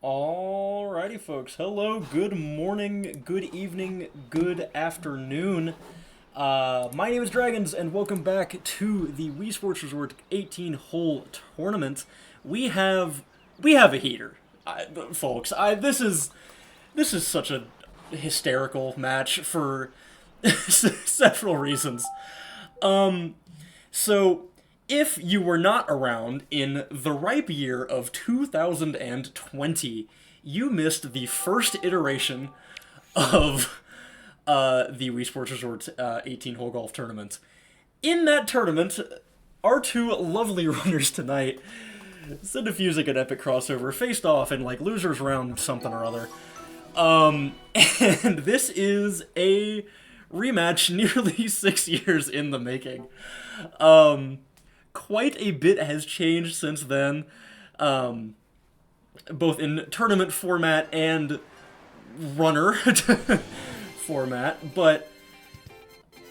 Alrighty, folks. Hello, good morning, good evening, good afternoon. My name is Dragonz, and welcome back to the Wii Sports Resort 18-hole tournament. We have a heater, folks. This is such a hysterical match for several reasons. So, if you were not around in the ripe year of 2020, you missed the first iteration of the Wii Sports Resort 18-hole golf tournament. In that tournament, our two lovely runners tonight, cyndifusic and EpicCrossover, faced off in like losers round something or other. And this is a rematch nearly 6 years in the making. Quite a bit has changed since then, both in tournament format and runner format, but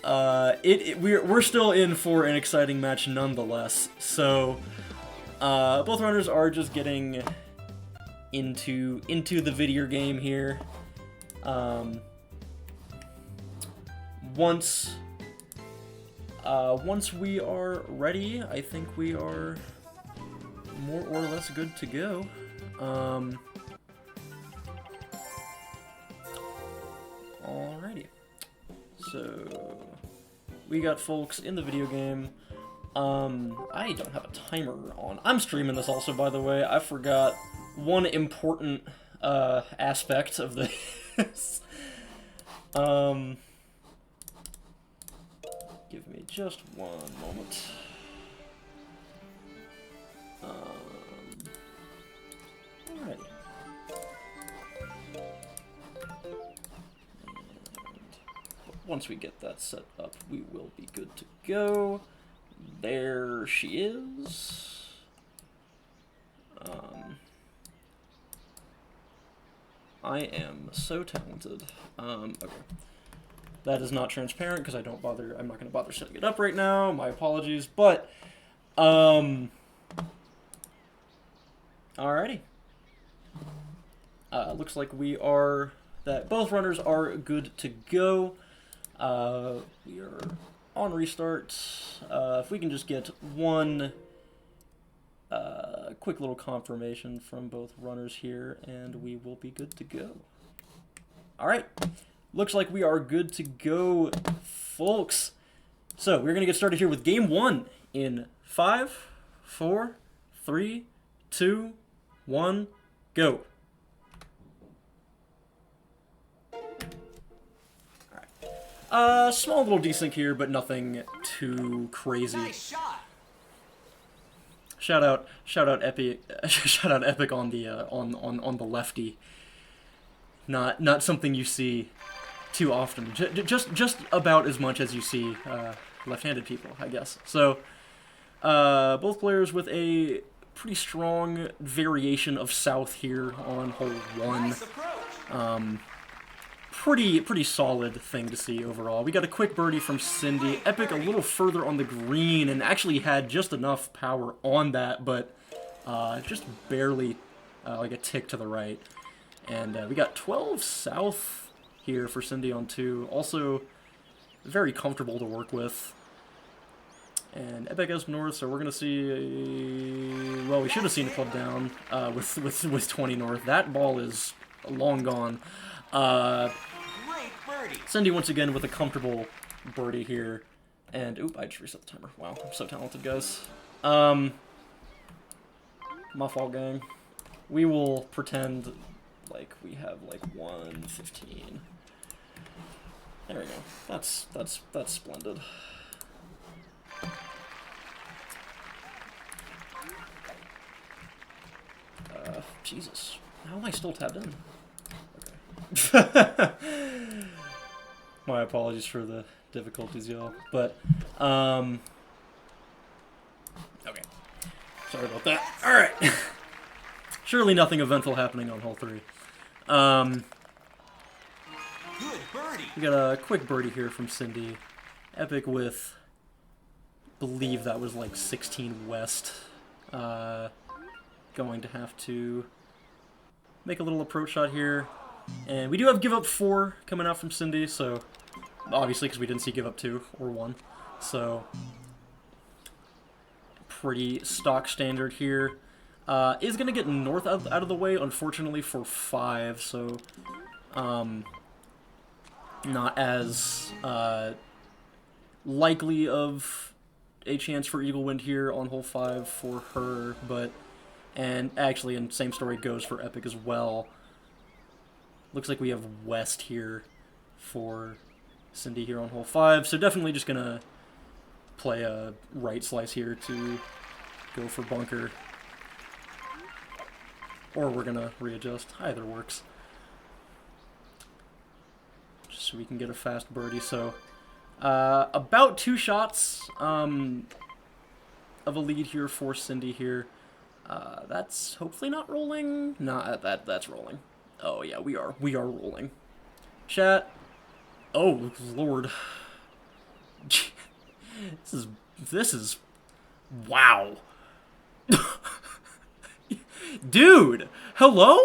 we're still in for an exciting match nonetheless. So both runners are just getting into the video game here. Once we are ready, I think we are more or less good to go. Alrighty. So, we got folks in the video game. I don't have a timer on. I'm streaming this also, by the way. I forgot one important aspect of this. Give me just one moment. Alrighty. And once we get that set up, we will be good to go. There she is. I am so talented. Okay. That is not transparent because I'm not going to bother setting it up right now. My apologies, but alrighty. Looks like both runners are good to go. We are on restart. If we can just get one quick little confirmation from both runners here, and we will be good to go. Alright. Looks like we are good to go, folks. So, we're going to get started here with game one in 5, 4, 3, 2, 1, go. Alright. Small little desync here, but nothing too crazy. Nice shot. Shout out Epic on the on the lefty. Not something you see too often. Just about as much as you see left-handed people, I guess. So, both players with a pretty strong variation of south here on hole one. Nice approach. Pretty solid thing to see overall. We got a quick birdie from Cindy. Epic a little further on the green and actually had just enough power on that, but just barely like a tick to the right. And we got 12 south here for Cindy on 2. Also very comfortable to work with. And Epic has north, so we're going to see... well, we should have seen a club down with 20 north. That ball is long gone. Great birdie. Cindy once again with a comfortable birdie here. And, oop, I just reset the timer. Wow, I'm so talented, guys. My fault, gang. We will pretend like we have like 1:15. There we go. That's splendid. Jesus. How am I still tabbed in? Okay. My apologies for the difficulties, y'all. But, okay. Sorry about that. Alright. Surely nothing eventful happening on hole 3. Good birdie. We got a quick birdie here from Cindy. Epic with, believe that was like 16 west. Going to have to make a little approach shot here. And we do have give up 4 coming out from Cindy, so obviously because we didn't see give up 2 or 1. So pretty stock standard here. Is going to get north out of the way, unfortunately, for 5, so not as likely of a chance for Eagle Wind here on hole 5 for her, but, and actually, and same story goes for Epic as well. Looks like we have west here for Cindy here on hole 5, so definitely just going to play a right slice here to go for bunker. Or we're going to readjust. Either works. Just so we can get a fast birdie. So, about 2 shots of a lead here for Cindy here. That's hopefully not rolling. Nah, that's rolling. Oh yeah, we are rolling. Chat. Oh Lord. This is wow. Dude, hello?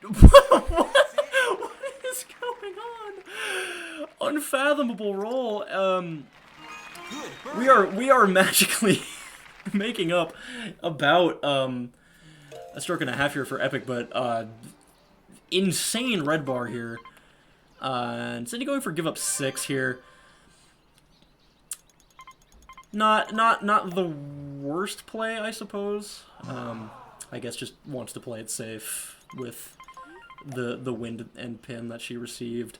What is going on? Unfathomable roll. We are magically making up about a stroke and a half here for Epic, but insane red bar here. And Cindy going for give up 6 here. Not the worst play, I suppose. I guess just wants to play it safe with the wind and pin that she received.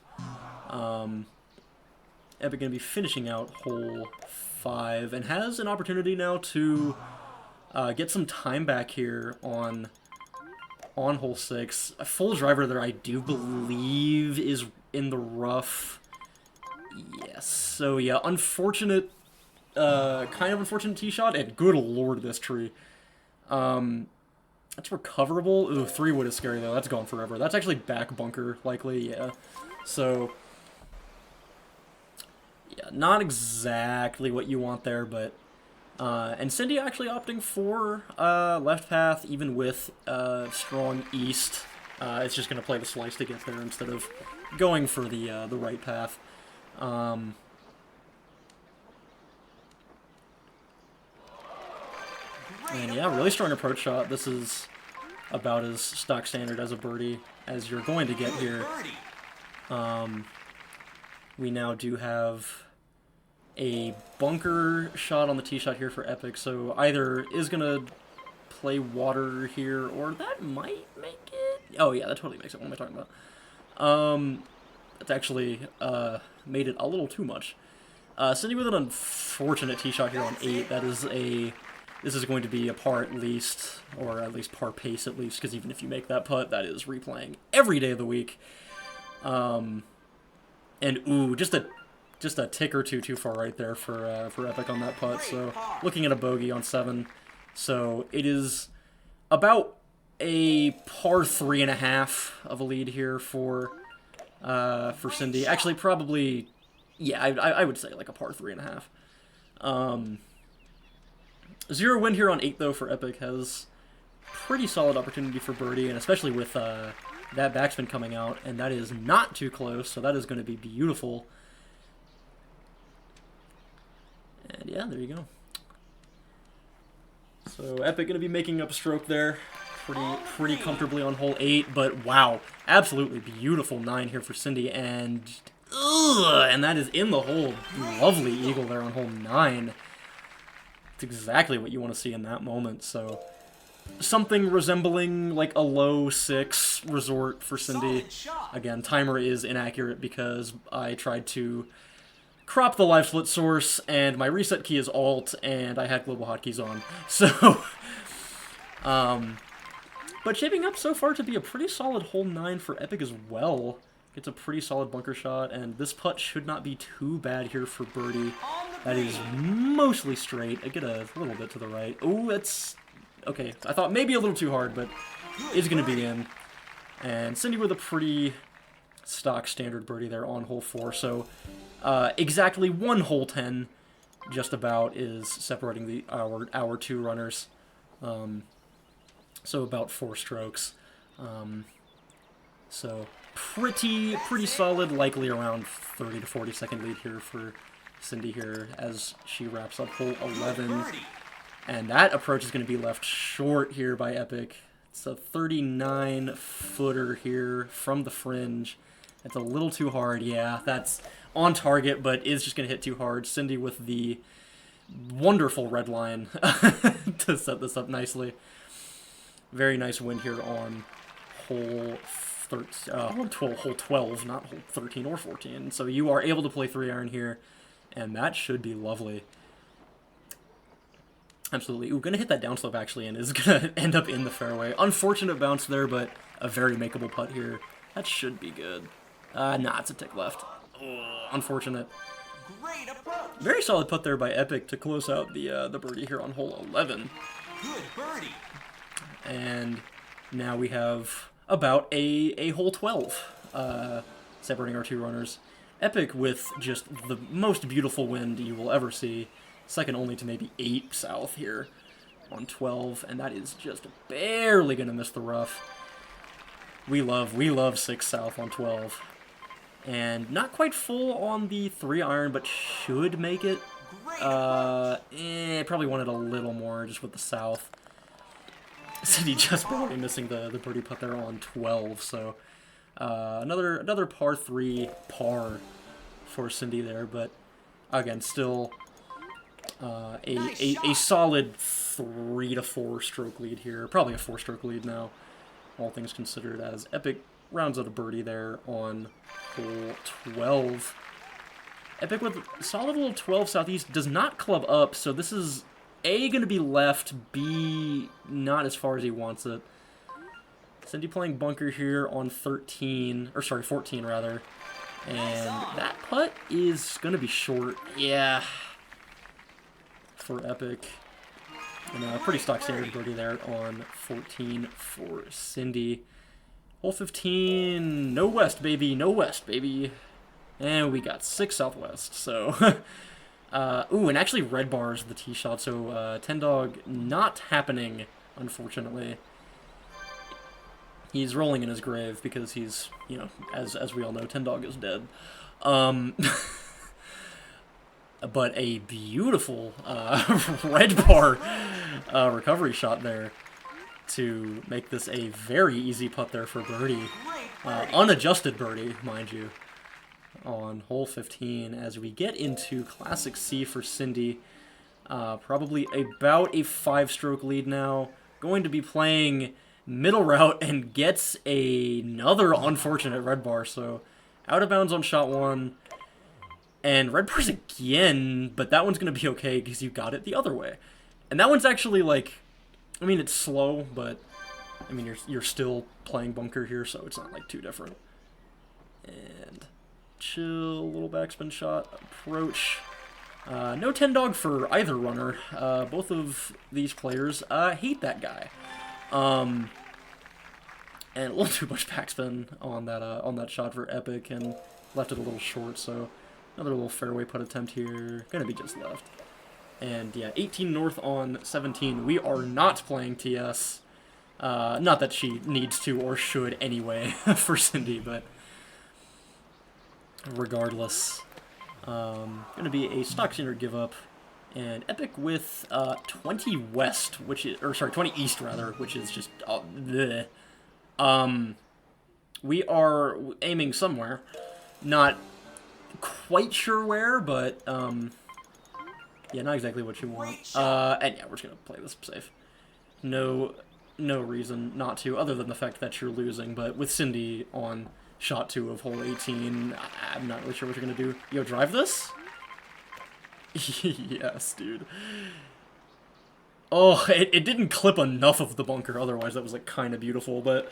Epic gonna be finishing out hole 5 and has an opportunity now to get some time back here on hole 6. A full driver there, I do believe, is in the rough. Yes. So yeah, unfortunate. Kind of unfortunate tee shot, and good lord, this tree. That's recoverable. Ooh, 3 wood is scary though. That's gone forever. That's actually back bunker, likely, yeah. So, yeah, not exactly what you want there, but, and Cindy actually opting for, left path, even with, strong east. It's just gonna play the slice to get there instead of going for the right path. And yeah, really strong approach shot. This is about as stock standard as a birdie as you're going to get here. We now do have a bunker shot on the tee shot here for Epic, so either is going to play water here, or that might make it. Oh yeah, that totally makes it. What am I talking about? That's actually made it a little too much. Cindy with an unfortunate tee shot here on 8. That is a... This is going to be a par at least, or at least par pace at least, because even if you make that putt, that is replaying every day of the week. And ooh, just a tick or two too far right there for Epic on that putt. So looking at a bogey on 7. So it is about a par 3.5 of a lead here for Cindy. Actually, probably, yeah, I would say like a par 3.5. 0 win here on 8, though, for Epic has pretty solid opportunity for birdie, and especially with that backspin coming out, and that is not too close, so that is going to be beautiful. And yeah, there you go. So Epic going to be making up a stroke there pretty comfortably on hole 8, but wow, absolutely beautiful 9 here for Cindy, and that is in the hole. Lovely eagle there on hole 9. It's exactly what you want to see in that moment, so something resembling like a low 6 resort for Cindy. Again, timer is inaccurate because I tried to crop the live split source, and my reset key is Alt, and I had global hotkeys on. So, but shaping up so far to be a pretty solid hole 9 for Epic as well. It's a pretty solid bunker shot, and this putt should not be too bad here for birdie. That is mostly straight. I get a little bit to the right. Oh, that's... Okay, I thought maybe a little too hard, but it's going to be in. And Cindy with a pretty stock standard birdie there on hole 4. So exactly 1 hole 10 just about is separating our 2 runners. So about 4 strokes. So pretty solid, likely around 30 to 40 second lead here for Cindy here as she wraps up hole 11. Birdie. And that approach is going to be left short here by Epic. It's a 39-footer here from the fringe. It's a little too hard. Yeah, that's on target, but is just going to hit too hard. Cindy with the wonderful red line to set this up nicely. Very nice win here on hole 12, not hole 13 or 14. So you are able to play 3-iron here, and that should be lovely. Absolutely. Ooh, gonna hit that downslope actually, and is gonna end up in the fairway. Unfortunate bounce there, but a very makeable putt here. That should be good. Nah, it's a tick left. Oh, unfortunate. Great approach. Very solid putt there by Epic to close out the birdie here on hole 11. Good birdie. And now we have about a hole 12 separating our 2 runners. Epic with just the most beautiful wind you will ever see. Second only to maybe 8 south here on 12, and that is just barely going to miss the rough. We love 6 south on 12. And not quite full on the 3-iron, but should make it. Great approach. Probably wanted a little more just with the south. Cindy just barely missing the birdie putt there on 12, so another par 3 par for Cindy there, but again, still a solid 3 to 4 stroke lead here. Probably a 4-stroke lead now, all things considered, as Epic rounds out a birdie there on hole 12. Epic with a solid little 12 southeast, does not club up, so this is A, going to be left, B, not as far as he wants it. Cindy playing bunker here on 14 rather. And that putt is going to be short. Yeah. For Epic. And a pretty stock standard birdie there on 14 for Cindy. Hole 15, no west, baby, no west, baby. And we got 6 southwest, so... ooh, and actually red bars the tee shot, so 10 dog not happening, unfortunately. He's rolling in his grave because he's, you know, as we all know, 10 dog is dead. But a beautiful red bar recovery shot there to make this a very easy putt there for birdie. Unadjusted birdie, mind you, on hole 15 as we get into Classic C for Cindy. Probably about a 5-stroke lead now. Going to be playing middle route and gets another unfortunate red bar. So out of bounds on shot 1. And red bars again, but that one's going to be okay because you got it the other way. And that one's actually like, I mean, it's slow, but I mean, you're still playing bunker here, so it's not like too different. And chill, little backspin shot, approach. No 10 dog for either runner. Both of these players hate that guy. And a little too much backspin on that shot for Epic, and left it a little short. So another little fairway putt attempt here, gonna be just left. And yeah, 18 north on 17. We are not playing TS. Not that she needs to or should anyway for Cindy, but regardless. Gonna be a stock standard give up. And Epic with 20 west, which is, or sorry, 20 east rather, which is just bleh. We are aiming somewhere. Not quite sure where, but yeah, not exactly what you want. And yeah, we're just gonna play this safe. No reason not to, other than the fact that you're losing. But with Cindy on shot 2 of hole 18, I'm not really sure what you're gonna do. Yo, drive this? Yes, dude. Oh, it didn't clip enough of the bunker, otherwise that was like kind of beautiful, but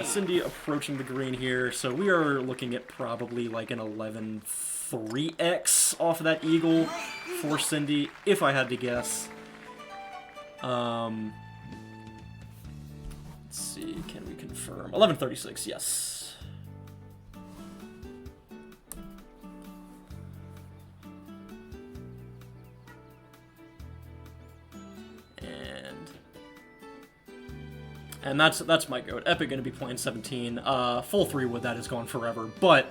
Cindy approaching the green here, so we are looking at probably like an 11-3x off of that eagle for Cindy, if I had to guess. Let's see, can we confirm? 11:36, yes. And And that's my goat. Epic gonna be playing 17. Full 3-wood, that is gone forever. But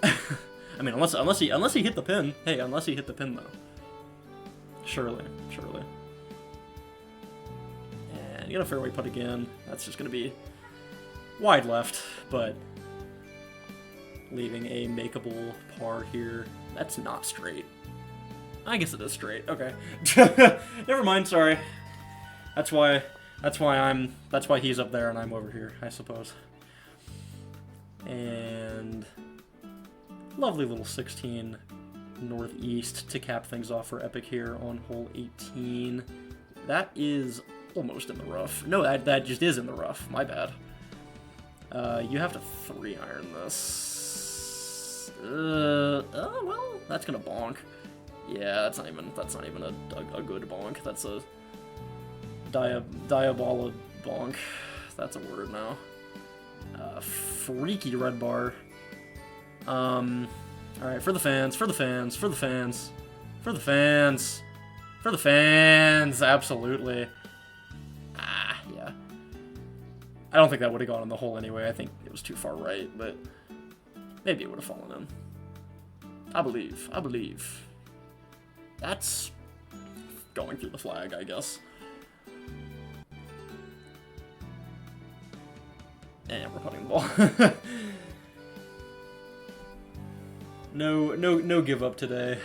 I mean, unless he hit the pin. Hey, unless he hit the pin though. Surely. And you got a fairway putt again. That's just gonna be wide left, but leaving a makeable par here. That's not straight. I guess it is straight. Okay. Never mind, sorry. That's why he's up there and I'm over here, I suppose. And lovely little 16 northeast to cap things off for Epic here on hole 18. That is almost in the rough. No, that just is in the rough. My bad. You have to 3-iron this. Well, that's gonna bonk. Yeah, that's not even a good bonk. That's a diabolic bonk. That's a word now. Freaky red bar. Alright, for the fans, absolutely. Yeah. I don't think that would have gone in the hole anyway. I think it was too far right, but maybe it would have fallen in. I believe. That's going through the flag, I guess. And we're putting the ball. No give up today.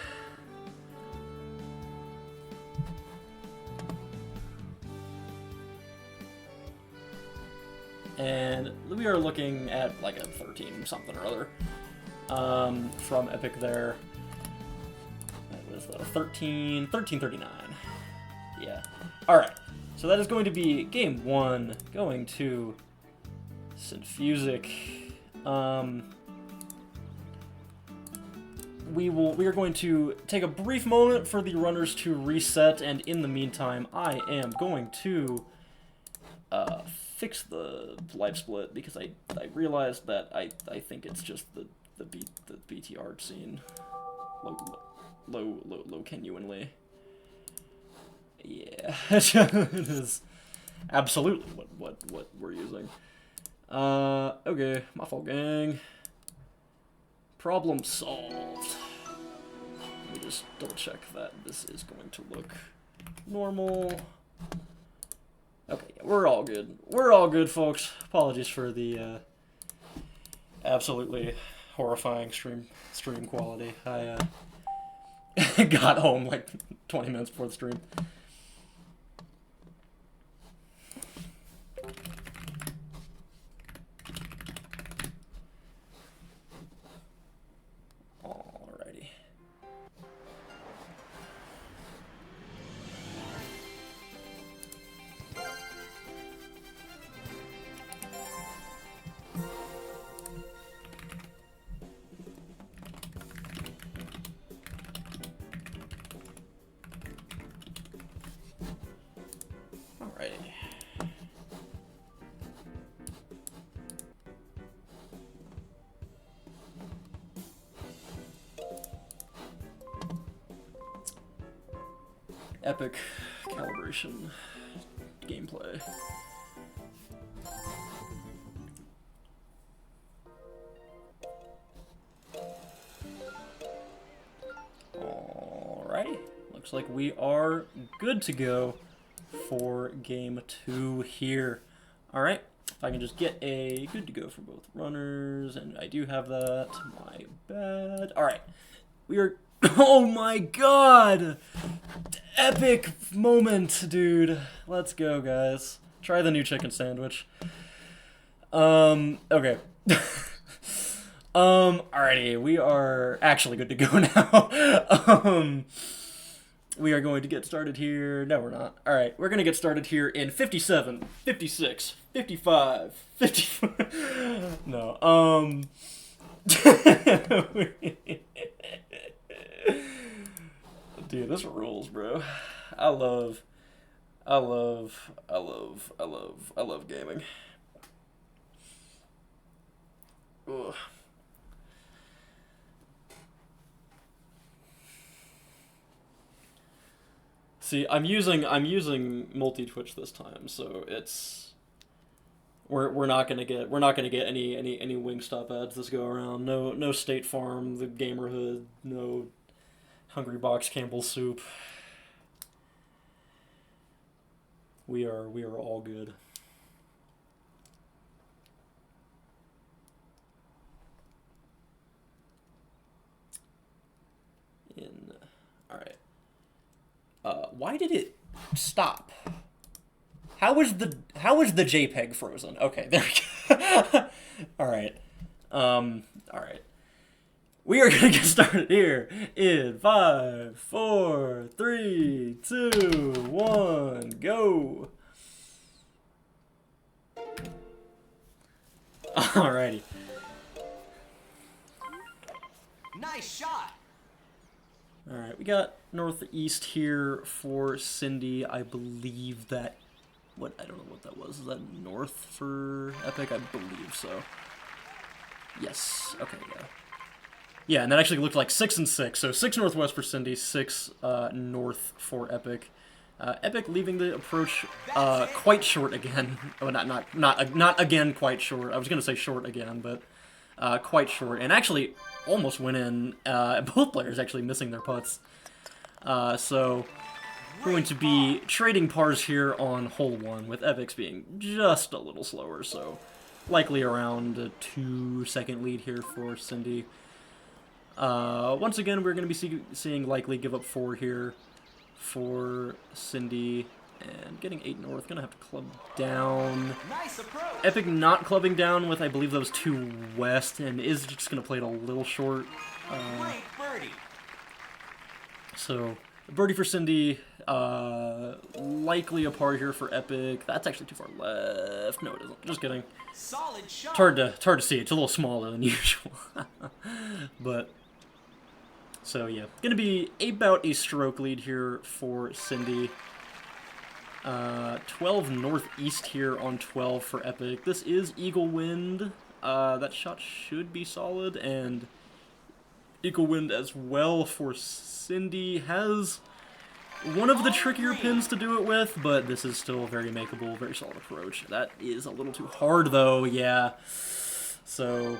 And we are looking at like a 13 something or other from Epic there. That was 1339. Yeah. All right. So that is going to be game 1 going to cyndifusic. We are going to take a brief moment for the runners to reset, and in the meantime, I am going to fix the live split because I realized that I think it's just the BTR scene low genuinely. Yeah, it is absolutely what we're using. Okay, my fault, gang. Problem solved. Let me just double check that this is going to look normal. Okay, yeah, we're all good. We're all good, folks. Apologies for the absolutely horrifying stream quality. I got home like 20 minutes before the stream. Alrighty. Alrighty. Epic calibration gameplay. Alrighty. Looks like we are good to go for game 2 here. Alright. If I can just get a good to go for both runners, and I do have that. My bad. Alright. We are... Oh my god! Epic moment, dude. Let's go, guys. Try the new chicken sandwich. Okay. Alrighty, we are actually good to go now. We are going to get started here. No, we're not. Alright, we're going to get started here in 57, 56, 55, 54. No, dude, this rules, bro. I love gaming. Ugh. See, I'm using multi-twitch this time, so it's We're not gonna get any Wingstop ads this go around. No State Farm, the Gamerhood, no Hungry Box Campbell's soup. We are all good. All right. Why did it stop? How was the JPEG frozen? Okay, there we go. All right. All right. We are gonna get started here in 5, 4, 3, 2, 1, go. Alrighty. Nice shot. Alright, we got northeast here for Cindy. I believe that... I don't know what that was. Is that north for Epic? I believe so. Yes. Okay, yeah. Yeah, and that actually looked like 6 and 6. So 6 northwest for Cindy, 6 north for Epic. Epic leaving the approach quite short again. Oh, not again quite short. I was gonna say short again, but quite short, and actually almost went in. Both players actually missing their putts. So we're going to be trading pars here on hole 1, with Epic's being just a little slower. So likely around a 2-second lead here for Cindy. Once again, we're going to be seeing likely give up 4 here for Cindy, and getting 8 north. Gonna have to club down. Nice approach. Epic not clubbing down with, I believe, those 2 west, and is just gonna play it a little short. Great birdie. So birdie for Cindy. Likely a par here for Epic. That's actually too far left. No, it isn't. Just kidding. Solid shot. It's hard to see. It's a little smaller than usual. But so yeah, gonna be about a stroke lead here for Cindy. 12 northeast here on 12 for Epic. This is Eagle Wind. That shot should be solid, and Eagle Wind as well for Cindy. Has one of the trickier pins to do it with, but this is still very makeable, very solid approach. That is a little too hard though, yeah. So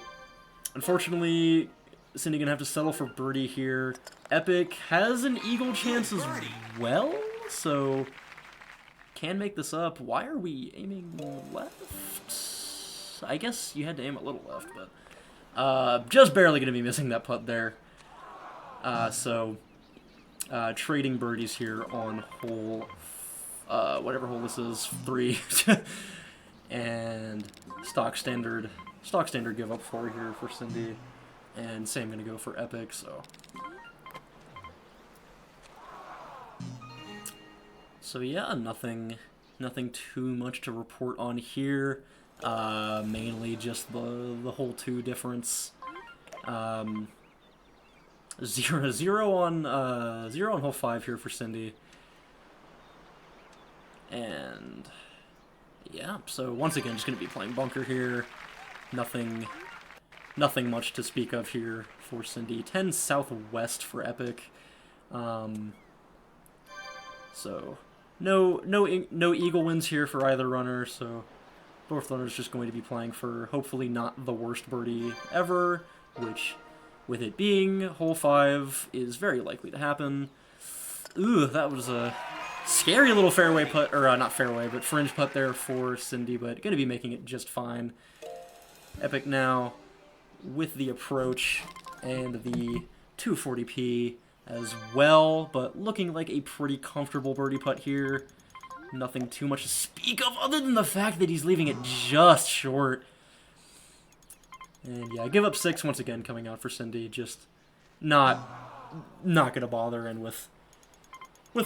unfortunately, Cindy gonna have to settle for birdie here. Epic has an eagle chance as well, so can make this up. Why are we aiming left? I guess you had to aim a little left, but just barely gonna be missing that putt there. So trading birdies here on hole, whatever hole this is, 3, and stock standard give up 4 here for Cindy. And same gonna go for Epic, so yeah, nothing too much to report on here. Mainly just the hole 2 difference. 0 on hole 5 here for Cindy. And yeah, so once again, just gonna be playing bunker here. Nothing much to speak of here for Cindy. 10 southwest for Epic. So no eagle wins here for either runner. So both runners just going to be playing for hopefully not the worst birdie ever, which, with it being hole 5, is very likely to happen. Ooh, that was a scary little fairway putt, or not fairway, but fringe putt there for Cindy, but going to be making it just fine. Epic now with the approach and the 240p as well, but looking like a pretty comfortable birdie putt here. Nothing too much to speak of other than the fact that he's leaving it just short. And yeah, give up 6 once again coming out for Cindy. Just not gonna bother, and with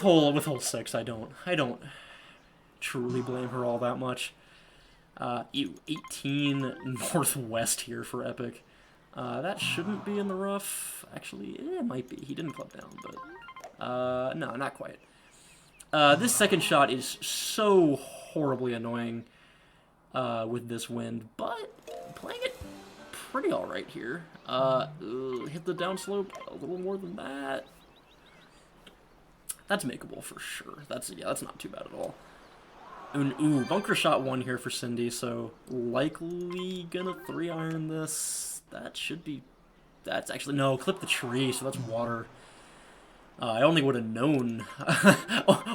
hole 6, I don't truly blame her all that much. 18 northwest here for Epic. That shouldn't be in the rough. Actually, it might be. He didn't club down, but no, not quite. This second shot is so horribly annoying with this wind, but playing it pretty all right here. Hit the downslope a little more than that. That's makeable for sure. That's not too bad at all. Ooh, bunker shot 1 here for Cindy, so likely gonna 3-iron this. That should be... That's actually... No, clip the tree, so that's water. I only would have known...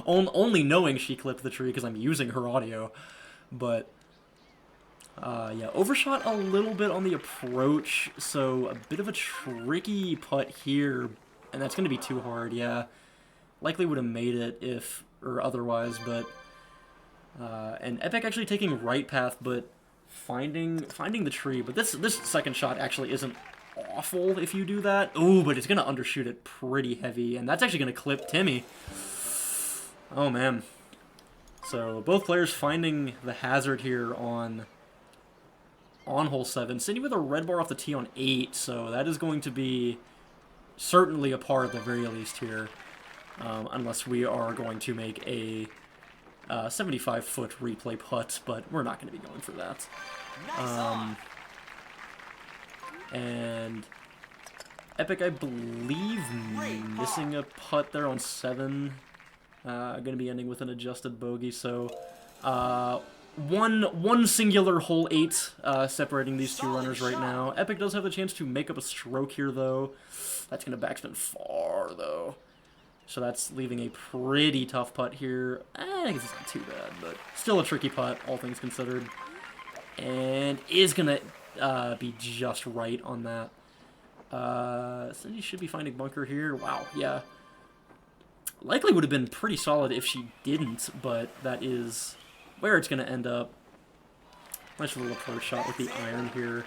only knowing she clipped the tree because I'm using her audio. But... yeah, overshot a little bit on the approach, so a bit of a tricky putt here, and that's going to be too hard, yeah. Likely would have made it if, or otherwise, but, and Epic actually taking right path, but finding the tree, but this second shot actually isn't awful if you do that. Ooh, but it's going to undershoot it pretty heavy, and that's actually going to clip Timmy. Oh, man. So, both players finding the hazard here on hole 7. Cindy with a red bar off the tee on 8, so that is going to be certainly a par at the very least here, unless we are going to make a 75-foot replay putt, but we're not going to be going for that. And Epic, I believe, missing a putt there on 7. Going to be ending with an adjusted bogey, so one singular hole 8 separating these two runners right now. Epic does have the chance to make up a stroke here, though. That's going to backspin far, though. So that's leaving a pretty tough putt here. I guess it's not too bad, but still a tricky putt, all things considered. And is going to be just right on that. So you should be finding bunker here. Wow, yeah. Likely would have been pretty solid if she didn't, but that is where it's going to end up. Nice little approach shot with the iron here.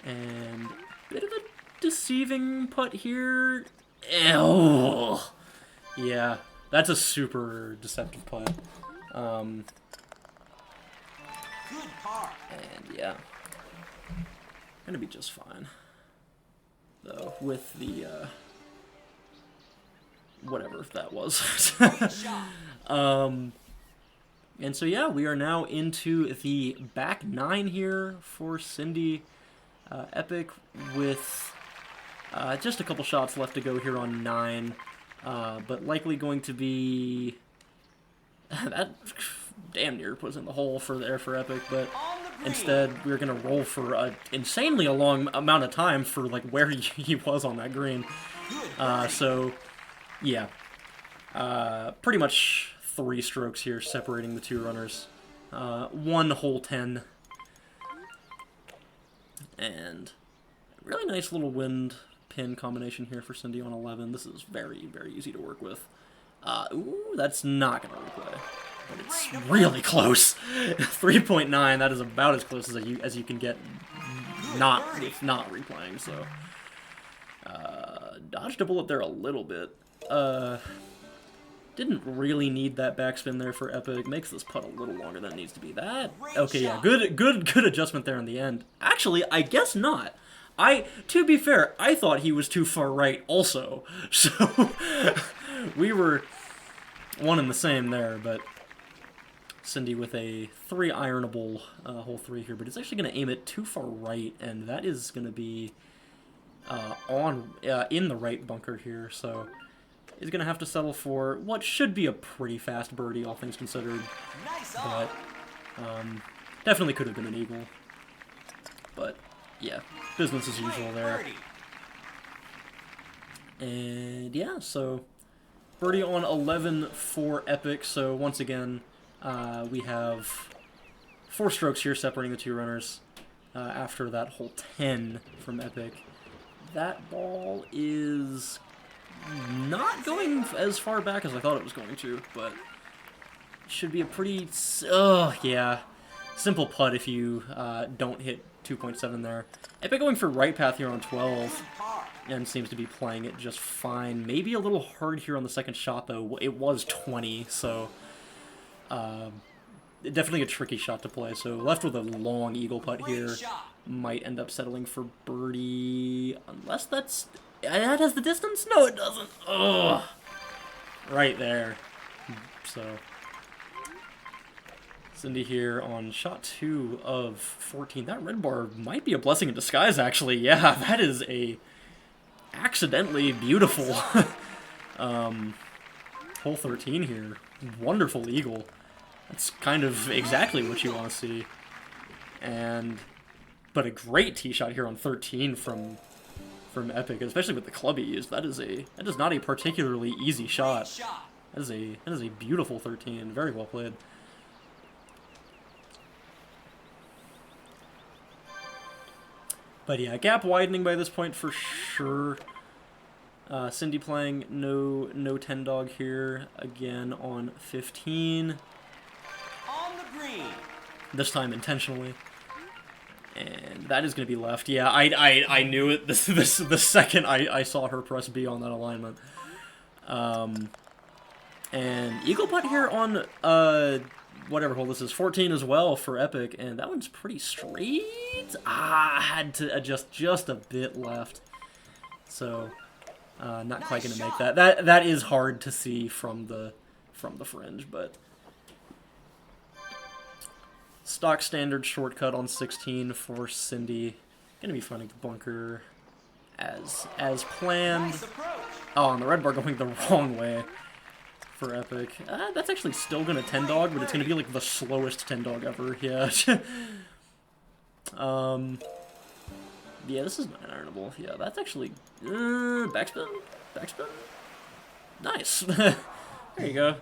And a bit of a deceiving putt here. Ew. Yeah, that's a super deceptive putt. Good par. And yeah, gonna be just fine. Though, with the, whatever that was. And so yeah, we are now into the back 9 here for Cindy. Epic with just a couple shots left to go here on 9, but likely going to be... that damn near puts in the hole for Epic, but instead we're going to roll for an insanely long amount of time for like where he was on that green. So yeah, pretty much 3 strokes here separating the two runners. 1 hole 10. And really nice little wind pin combination here for Cindy on 11. This is very, very easy to work with. Ooh, that's not going to replay. But it's really close. 3.9, that is about as close as you can get not replaying, so. Dodged a bullet there a little bit. Didn't really need that backspin there for Epic. Makes this putt a little longer than it needs to be. Okay, yeah, good adjustment there in the end. Actually, I guess not. To be fair, I thought he was too far right also. So we were one and the same there, but Cindy with a 3-ironable hole 3 here, but it's actually going to aim it too far right, and that is going to be in the right bunker here, so is going to have to settle for what should be a pretty fast birdie, all things considered. But definitely could have been an eagle. But yeah, business as usual there. And yeah, so birdie on 11 for Epic. So once again, we have 4 strokes here separating the two runners after that hole 10 from Epic. That ball is not going as far back as I thought it was going to, but should be a pretty, yeah, simple putt if you don't hit 2.7 there. Epic going for right path here on 12, and seems to be playing it just fine. Maybe a little hard here on the second shot, though. It was 20, so definitely a tricky shot to play. So left with a long eagle putt here. Might end up settling for birdie, unless that has the distance? No, it doesn't. Ugh. Right there. So Cindy here on shot 2 of 14. That red bar might be a blessing in disguise, actually. Yeah, that is a accidentally beautiful hole 13 here. Wonderful eagle. That's kind of exactly what you want to see. But a great tee shot here on 13 from Epic, especially with the club he used. That is not a particularly easy shot. That is a beautiful 13. Very well played. But yeah, gap widening by this point for sure. Cindy playing no 10 dog here again on 15. On the green. This time intentionally. And that is going to be left. Yeah, I knew it the second I saw her press B on that alignment. And eagle putt here on whatever hole this is, 14 as well for Epic, and that one's pretty straight. I had to adjust just a bit left. So not quite going to make that. That is hard to see from the fringe, but stock standard shortcut on 16 for Cindy. Gonna be finding the bunker as planned. Oh, and the red bar going the wrong way for Epic. That's actually still gonna 10 dog, but it's gonna be like the slowest 10 dog ever. Yeah. Yeah, this is 9-ironable. Yeah, that's actually backspin. Nice. There you go.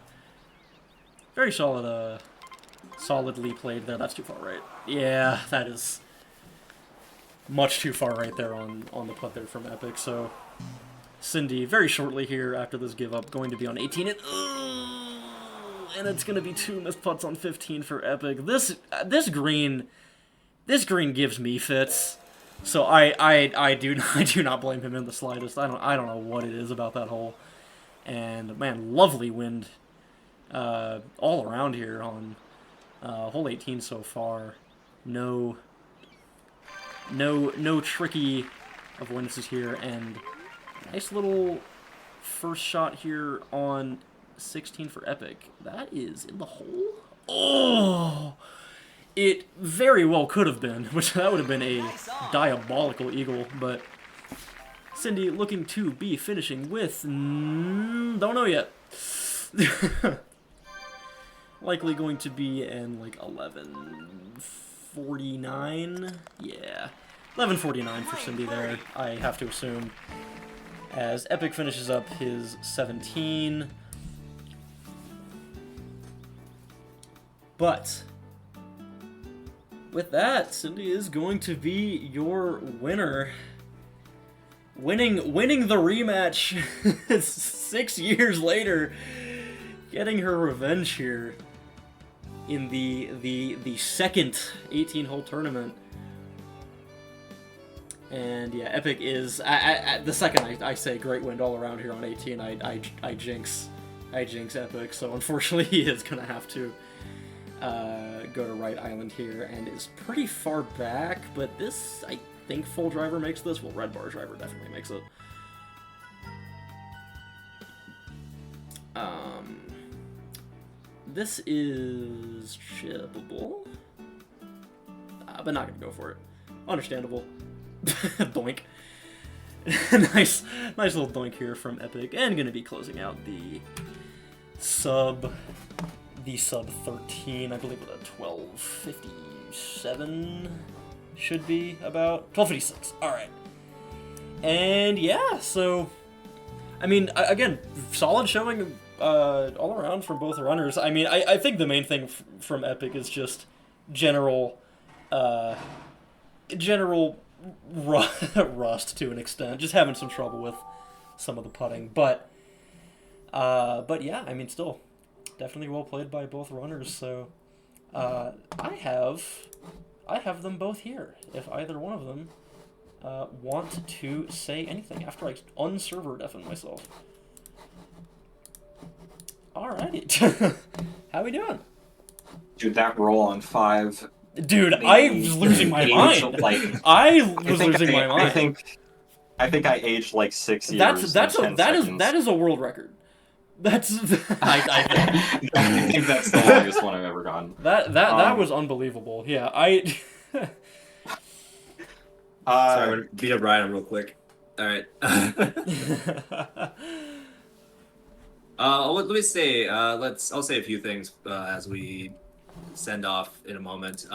Very solid. Solidly played there. That's too far right. Yeah, that is much too far right there on the putt there from Epic. So Cindy very shortly here after this give up going to be on 18 and it's going to be 2 missed putts on 15 for Epic. This green gives me fits. So I do not blame him in the slightest. I don't know what it is about that hole. And man, lovely wind all around here on hole 18 so far. No tricky avoidances here, and nice little first shot here on 16 for Epic. That is in the hole. Oh, it very well could have been, which that would have been a diabolical eagle, but Cindy looking to be finishing with don't know yet. Likely going to be in like 11:49. Yeah, 11:49 for Cindy there, I have to assume, as Epic finishes up his 17. But with that, Cindy is going to be your winner. Winning the rematch 6 years later, getting her revenge here in the second 18-hole tournament. And yeah, Epic is the second I say great wind all around here on 18, I jinx Epic. So unfortunately, he is gonna have to go to right island here, and is pretty far back. But this, I think, full driver makes this. Well, red bar driver definitely makes it. This is chippable, but not gonna go for it. Understandable. Doink. nice little doink here from Epic, and gonna be closing out the sub 13, I believe, with a 12:57 should be about 12:56. All right, and yeah, so I mean, again, solid showing all around from both runners. I mean, I think the main thing from Epic is just general rust to an extent, just having some trouble with some of the putting, but yeah, I mean, still definitely well played by both runners. So I have them both here if either one of them want to say anything after I unserver deafen myself. Alrighty. How we doing? Dude, that roll on 5. Dude, I was losing my mind. I was losing my mind. I think I aged like 6 years. That is a world record. That's I think that's the longest one I've ever gone. That was unbelievable. Yeah, Sorry, I'm gonna beat up Ryan real quick. All right. Let me say. I'll say a few things as we send off in a moment.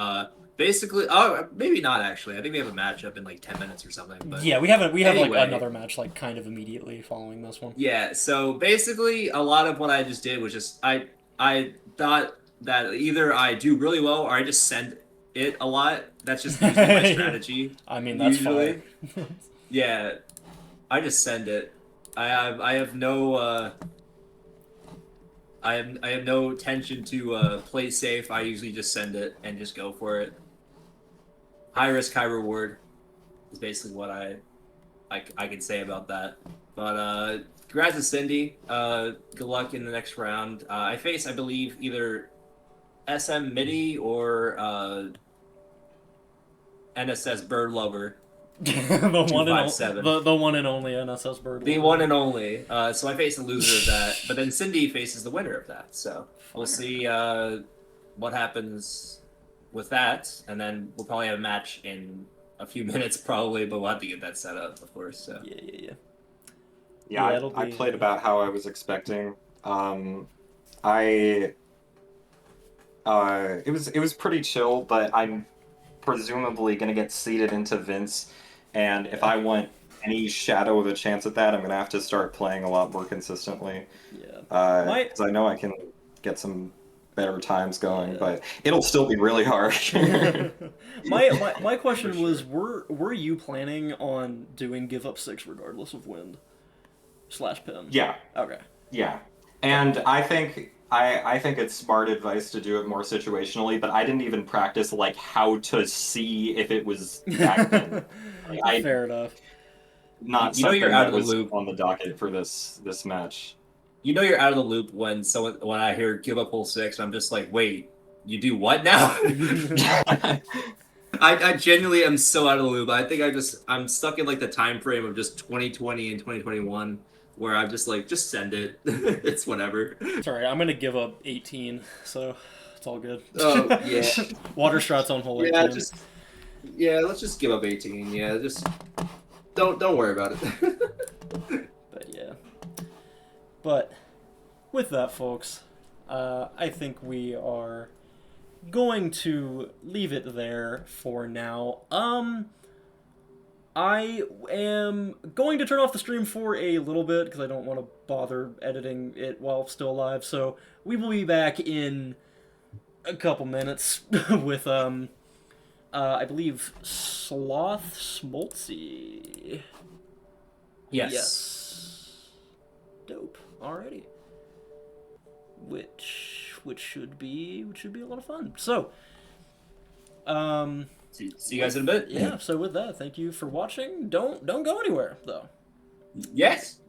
Basically, oh, maybe not actually. I think we have a matchup in like 10 minutes or something. But Yeah, we have anyway, like another match like kind of immediately following this one. Yeah. So basically, a lot of what I just did was just I thought that either I do really well or I just send it a lot. That's just usually my strategy. I mean, that's usually. fine. Yeah, I just send it. I have no. I have no intention to play safe. I usually just send it and just go for it. High risk, high reward is basically what I can say about that. But congrats to Cindy. Good luck in the next round. I face, I believe, either SM Midi or NSS Bird Lover. the one and 257. the one and only NSS Bird. The one and only. So I face the loser of that, but then Cindy faces the winner of that. So we'll see what happens with that, and then we'll probably have a match in a few minutes, probably, but we'll have to get that set up, of course. So Yeah. Yeah, I played about how I was expecting. It was pretty chill, but I'm presumably gonna get seeded into Vince, and if I want any shadow of a chance at that, I'm gonna have to start playing a lot more consistently. Yeah. Because I know I can get some better times going, but it'll still be really hard. my question was, were you planning on doing give up 6 regardless of wind / pin? Yeah. Okay. Yeah, and I think it's smart advice to do it more situationally, but I didn't even practice like how to see if it was back then. Fair enough. Not you know something you're out that of the was loop on the docket for this match. You know you're out of the loop when I hear give up hole 6, I'm just like, wait, you do what now? I genuinely am so out of the loop. I think I'm stuck in like the time frame of just 2020 and 2021 where I'm just like, just send it. It's whatever. Sorry, I'm gonna give up 18, so it's all good. Oh yeah. Water shots on hole 18. Let's just give up 18. Yeah, just don't worry about it. But yeah. But with that, folks, I think we are going to leave it there for now. I am going to turn off the stream for a little bit because I don't want to bother editing it while still live. So we will be back in a couple minutes with I believe Sloth Smoltzy. Yes. Dope. Alrighty. Which should be a lot of fun. So, see you guys in a bit. Yeah. So with that, thank you for watching. Don't go anywhere though. Yes.